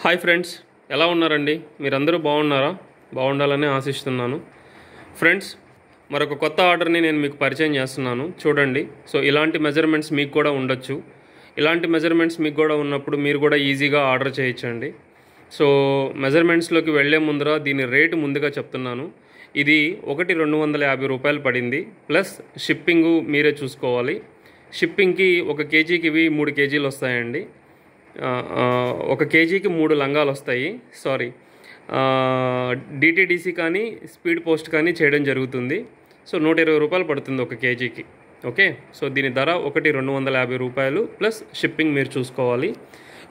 Hi friends, ఎలా ఉన్నారండి? మీరందరూ బాగున్నారా? బాగుండాలని ఆశిస్తున్నాను. ఫ్రెండ్స్, మరొక కొత్త ఆర్డర్ని నేను మీకు పరిచయం చేస్తున్నాను. చూడండి. సో ఇలాంటి మెజర్మెంట్స్ మీకు కూడా ఉండొచ్చు. ఇలాంటి మెజర్మెంట్స్ మీకు కూడా ఉన్నప్పుడు మీరు కూడా ఈజీగా ఆర్డర్ చేయొచ్చండి. సో మెజర్మెంట్స్లోకి వెళ్ళే ముందర దీని రేటు ముందుగా చెప్తున్నాను. ఇది 250 రూపాయలు పడింది. ప్లస్ షిప్పింగు మీరే చూసుకోవాలి. షిప్పింగ్కి 1 కేజీకి ఇవి 3 కేజీలు వస్తాయండి. 1 కేజీకి 3 లంగాలు వస్తాయి. సారీ, డిటీడీసీ కానీ స్పీడ్ పోస్ట్ కానీ చేయడం జరుగుతుంది. సో 120 రూపాయలు పడుతుంది 1 కేజీకి. ఓకే, సో దీని ధర 250 రూపాయలు ప్లస్ షిప్పింగ్ మీరు చూసుకోవాలి.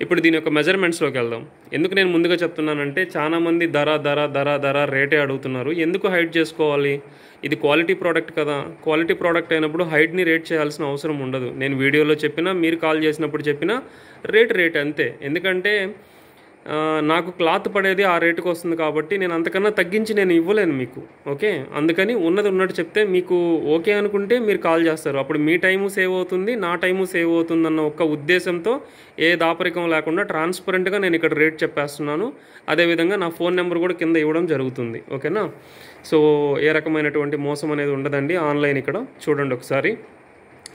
ఇప్పుడు దీని యొక్క మెజర్మెంట్స్లోకి వెళ్దాం. ఎందుకు నేను ముందుగా చెప్తున్నానంటే చాలామంది ధర రేటే అడుగుతున్నారు. ఎందుకు హైడ్ చేసుకోవాలి? ఇది క్వాలిటీ ప్రోడక్ట్ కదా. క్వాలిటీ ప్రోడక్ట్ అయినప్పుడు హైడ్ని రేట్ చేయాల్సిన అవసరం ఉండదు. నేను వీడియోలో చెప్పినా, మీరు కాల్ చేసినప్పుడు చెప్పినా రేట్ అంతే. ఎందుకంటే నాకు క్లాత్ పడేది ఆ రేటుకు వస్తుంది కాబట్టి నేను అంతకన్నా తగ్గించి నేను ఇవ్వలేను మీకు. ఓకే, అందుకని ఉన్నది ఉన్నట్టు చెప్తే మీకు ఓకే అనుకుంటే మీరు కాల్ చేస్తారు. అప్పుడు మీ టైము సేవ్ అవుతుంది, నా టైము సేవ్ అవుతుంది అన్న ఒక్క ఉద్దేశంతో ఏ దాపరికం లేకుండా ట్రాన్స్పరెంట్గా నేను ఇక్కడ రేట్ చెప్పేస్తున్నాను. అదేవిధంగా నా ఫోన్ నెంబర్ కూడా కింద ఇవ్వడం జరుగుతుంది. ఓకేనా? సో ఏ రకమైనటువంటి మోసం అనేది ఉండదండి ఆన్లైన్. ఇక్కడ చూడండి ఒకసారి.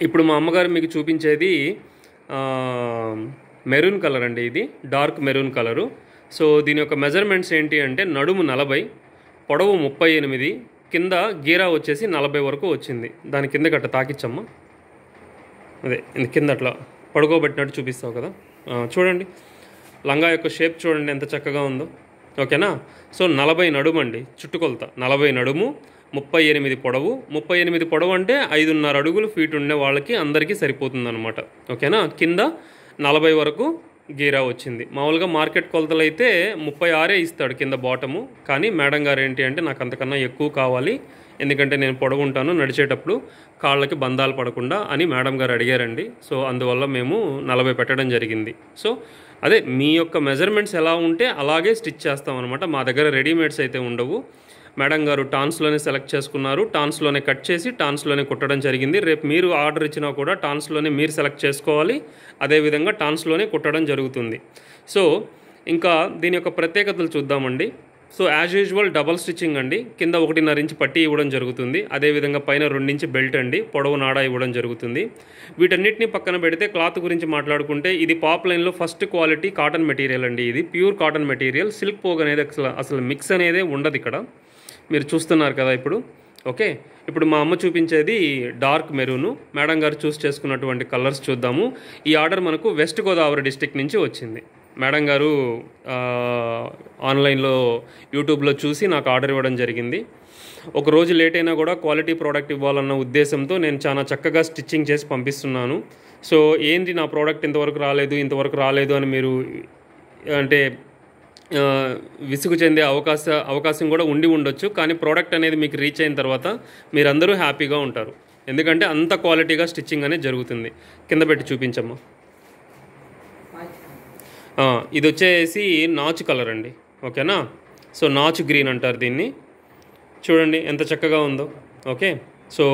ఇప్పుడు మా అమ్మగారు మీకు చూపించేది మెరూన్ కలర్ అండి. ఇది డార్క్ మెరూన్ కలరు. సో దీని యొక్క మెజర్మెంట్స్ ఏంటి అంటే నడుము 40, పొడవు 38, కింద గీరా వచ్చేసి 40 వరకు వచ్చింది. దాని కింద గట్ట తాకిచ్చమ్మా. అదే కింద అట్లా పడుకోబెట్టినట్టు చూపిస్తావు కదా. చూడండి లంగా యొక్క షేప్ చూడండి ఎంత చక్కగా ఉందో. ఓకేనా? సో 40 నడుము అండి, చుట్టుకొలత 40 నడుము, 38 పొడవు. 38 పొడవు అంటే 5.5 అడుగులు ఫీట్ ఉండే వాళ్ళకి అందరికీ సరిపోతుంది అనమాట. ఓకేనా? కింద 40 వరకు గీరా వచ్చింది. మామూలుగా మార్కెట్ కొలతలు అయితే 36 ఇస్తాడు కింద బాటము. కానీ మేడం గారు ఏంటి అంటే నాకు అంతకన్నా ఎక్కువ కావాలి, ఎందుకంటే నేను పొడవు ఉంటాను, నడిచేటప్పుడు కాళ్ళకి బంధాలు పడకుండా అని మేడం గారు అడిగారండి. సో అందువల్ల మేము 40 పెట్టడం జరిగింది. సో అదే మీ యొక్క మెజర్మెంట్స్ ఎలా ఉంటే అలాగే స్టిచ్ చేస్తాం అనమాట. మా దగ్గర రెడీమేడ్స్ అయితే ఉండవు. మేడం గారు టాన్స్లోనే సెలెక్ట్ చేసుకున్నారు, టాన్స్లోనే కట్ చేసి టాన్స్లోనే కుట్టడం జరిగింది. రేపు మీరు ఆర్డర్ ఇచ్చినా కూడా టాన్స్లోనే మీరు సెలెక్ట్ చేసుకోవాలి, అదేవిధంగా టాన్స్లోనే కుట్టడం జరుగుతుంది. సో ఇంకా దీని యొక్క ప్రత్యేకతలు చూద్దామండి. So as usual double stitching అండి. కింద 1.5 ఇంచ్ పట్టీ ఇవ్వడం జరుగుతుంది. అదేవిధంగా పైన 2 ఇంచ్ బెల్ట్ అండి, పొడవు నాడా ఇవ్వడం జరుగుతుంది. వీటన్నిటిని పక్కన పెడితే క్లాత్ గురించి మాట్లాడుకుంటే ఇది పాప్లైన్లో ఫస్ట్ క్వాలిటీ కాటన్ మెటీరియల్ అండి. ఇది pure cotton material. Silk Pogue అనేది అసలు మిక్స్ అనేదే ఉండదు ఇక్కడ. మీరు చూస్తున్నారు కదా ఇప్పుడు. ఓకే, ఇప్పుడు మా అమ్మ చూపించేది డార్క్ మెరూను. మేడం గారు చూస్ చేసుకున్నటువంటి కలర్స్ చూద్దాము. ఈ ఆర్డర్ మనకు వెస్ట్ గోదావరి డిస్ట్రిక్ట్ నుంచి వచ్చింది. మేడం గారు ఆన్లైన్లో యూట్యూబ్లో చూసి నాకు ఆర్డర్ ఇవ్వడం జరిగింది. ఒక రోజు లేట్ అయినా కూడా క్వాలిటీ ప్రోడక్ట్ ఇవ్వాలన్న ఉద్దేశంతో నేను చాలా చక్కగా స్టిచ్చింగ్ చేసి పంపిస్తున్నాను. సో ఏంటి నా ప్రోడక్ట్ ఇంతవరకు రాలేదు అని మీరు అంటే విసుగు చెందే అవకాశం కూడా ఉండొచ్చు. కానీ ప్రోడక్ట్ అనేది మీకు రీచ్ అయిన తర్వాత మీరందరూ హ్యాపీగా ఉంటారు. ఎందుకంటే అంత క్వాలిటీగా స్టిచ్చింగ్ అనేది జరుగుతుంది. కింద పెట్టి చూపించమ్మా. ఇది వచ్చేసి నాచు కలర్ అండి. ఓకేనా? సో నాచు గ్రీన్ అంటారు దీన్ని. చూడండి ఎంత చక్కగా ఉందో. ఓకే, సో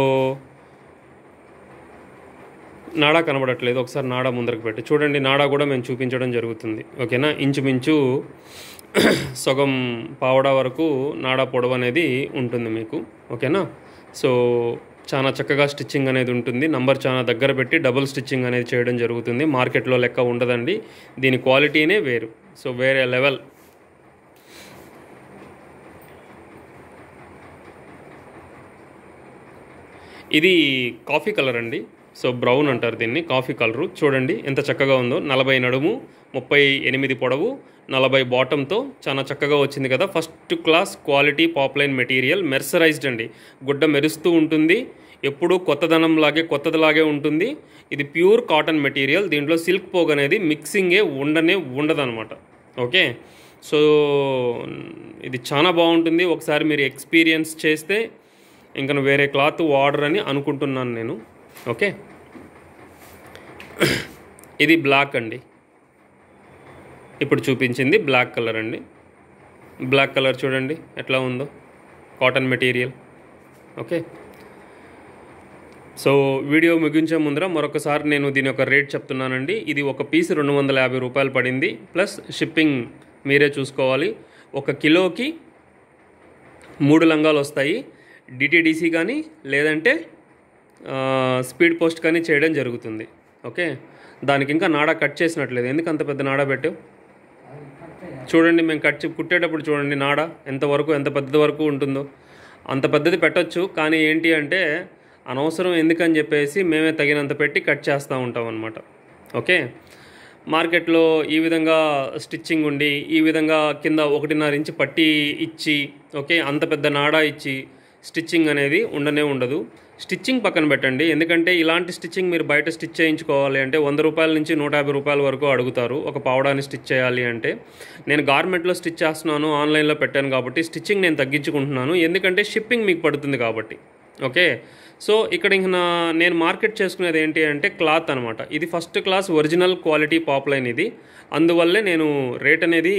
నాడా కనబడట్లేదు, ఒకసారి నాడా ముందరకు పెట్టి చూడండి. నాడా కూడా మేము చూపించడం జరుగుతుంది. ఓకేనా? ఇంచుమించు సగం పావడా వరకు నాడా పొడవు అనేది ఉంటుంది మీకు. ఓకేనా? సో చాలా చక్కగా స్టిచ్చింగ్ అనేది ఉంటుంది. నంబర్ చాలా దగ్గర పెట్టి డబుల్ స్టిచ్చింగ్ అనేది చేయడం జరుగుతుంది. మార్కెట్లో లెక్క ఉండదండి. దీని క్వాలిటీనే వేరు. సో వేరే లెవెల్. ఇది కాఫీ కలర్ అండి. సో బ్రౌన్ అంటారు దీన్ని, కాఫీ కలరు. చూడండి ఎంత చక్కగా ఉందో. 40 నడుము, 38 పొడవు, 40 బాటంతో చాలా చక్కగా వచ్చింది కదా. First class quality poplin material, mercerised అండి. గుడ్డ మెరుస్తూ ఉంటుంది, ఎప్పుడూ కొత్తదిలాగే ఉంటుంది. ఇది ప్యూర్ కాటన్ మెటీరియల్. దీంట్లో సిల్క్ పోగ్ అనేది మిక్సింగే ఉండదన్నమాట. ఓకే, సో ఇది చాలా బాగుంటుంది. ఒకసారి మీరు ఎక్స్పీరియన్స్ చేస్తే ఇంకా వేరే క్లాత్ వాడర్ అని అనుకుంటున్నాను నేను. ఓకే, ఇది బ్లాక్ అండి. ఇప్పుడు చూపించింది బ్లాక్ కలర్ అండి. బ్లాక్ కలర్ చూడండి ఎట్లా ఉందో, cotton material. Okay, so video ముగించే ముందర మరొకసారి నేను దీని యొక్క రేట్ చెప్తున్నానండి. ఇది ఒక పీస్ 250 రూపాయలు పడింది, ప్లస్ షిప్పింగ్ మీరే చూసుకోవాలి. 1 కిలోకి 3 లంగాలు వస్తాయి. డిటీడీసీ కానీ లేదంటే స్పీడ్ పోస్ట్ కానీ చేయడం జరుగుతుంది. ఓకే, దానికి ఇంకా నాడా కట్ చేసినట్లేదు. ఎందుకు అంత పెద్ద నాడా పెట్టావు? చూడండి, మేము కుట్టేటప్పుడు చూడండి నాడా ఎంత పెద్ద వరకు ఉంటుందో. అంత పెద్దది పెట్టొచ్చు, కానీ ఏంటి అంటే అనవసరం ఎందుకని చెప్పేసి మేమే తగినంత పెట్టి కట్ చేస్తూ ఉంటాం అన్నమాట. ఓకే, మార్కెట్లో ఈ విధంగా స్టిచ్చింగ్ ఉండి ఈ విధంగా కింద 1.5 ఇంచ్ పట్టి ఇచ్చి, ఓకే, అంత పెద్ద నాడా ఇచ్చి స్టిచ్చింగ్ అనేది ఉండదు. స్టిచ్చింగ్ పక్కన పెట్టండి, ఎందుకంటే ఇలాంటి స్టిచ్చింగ్ మీరు బయట స్టిచ్ చేయించుకోవాలి అంటే 100 రూపాయల నుంచి 150 రూపాయల వరకు అడుగుతారు ఒక పావడాన్ని స్టిచ్ చేయాలి అంటే. నేను గార్మెంట్లో స్టిచ్ చేస్తున్నాను, ఆన్లైన్లో పెట్టాను కాబట్టి స్టిచ్చింగ్ నేను తగ్గించుకుంటున్నాను, ఎందుకంటే షిప్పింగ్ మీకు పడుతుంది కాబట్టి. ఓకే, సో ఇక్కడ ఇంక నేను మార్కెట్ చేసుకునేది ఏంటి అంటే క్లాత్ అనమాట. ఇది first class original quality poplin ఇది. అందువల్లే నేను రేట్ అనేది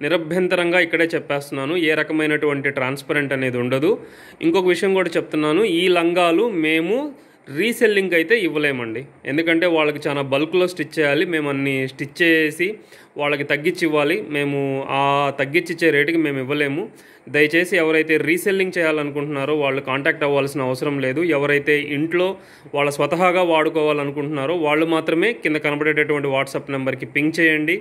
నిరభ్యంతరంగా ఇక్కడే చెప్పేస్తున్నాను. ఏ రకమైనటువంటి ట్రాన్స్పరెంట్ అనేది ఉండదు. ఇంకొక విషయం కూడా చెప్తున్నాను, ఈ లంగాలు మేము రీసెల్లింగ్ అయితే ఇవ్వలేమండి. ఎందుకంటే వాళ్ళకి చాలా బల్క్లో స్టిచ్ చేయాలి, మేము అన్ని స్టిచ్ చేసి వాళ్ళకి తగ్గించి ఇవ్వాలి. మేము ఆ తగ్గించిచ్చే రేటుకి మేము ఇవ్వలేము. దయచేసి ఎవరైతే రీసెల్లింగ్ చేయాలనుకుంటున్నారో వాళ్ళు కాంటాక్ట్ అవ్వాల్సిన అవసరం లేదు. ఎవరైతే ఇంట్లో వాళ్ళ స్వతహాగా వాడుకోవాలనుకుంటున్నారో వాళ్ళు మాత్రమే కింద కనబడేటటువంటి వాట్సాప్ నెంబర్కి పింగ్ చేయండి.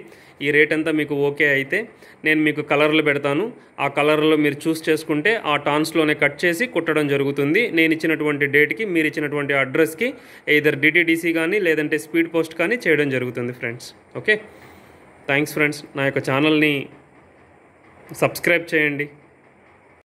ఈ రేట్ అంతా మీకు ఓకే అయితే నేను మీకు కలర్లు పెడతాను. ఆ కలర్లో మీరు చూస్ చేసుకుంటే ఆ టాన్స్లోనే కట్ చేసి కుట్టడం జరుగుతుంది. నేను ఇచ్చినటువంటి డేట్కి మీరు ఇచ్చినటువంటి అడ్రస్కి ఎయిదర్ డిటీడీసీ కానీ లేదంటే స్పీడ్ పోస్ట్ కానీ చేయడం జరుగుతుంది ఫ్రెండ్స్. Okay, thanks friends. నా యొక్క ఛానల్ని సబ్స్క్రైబ్ చేయండి.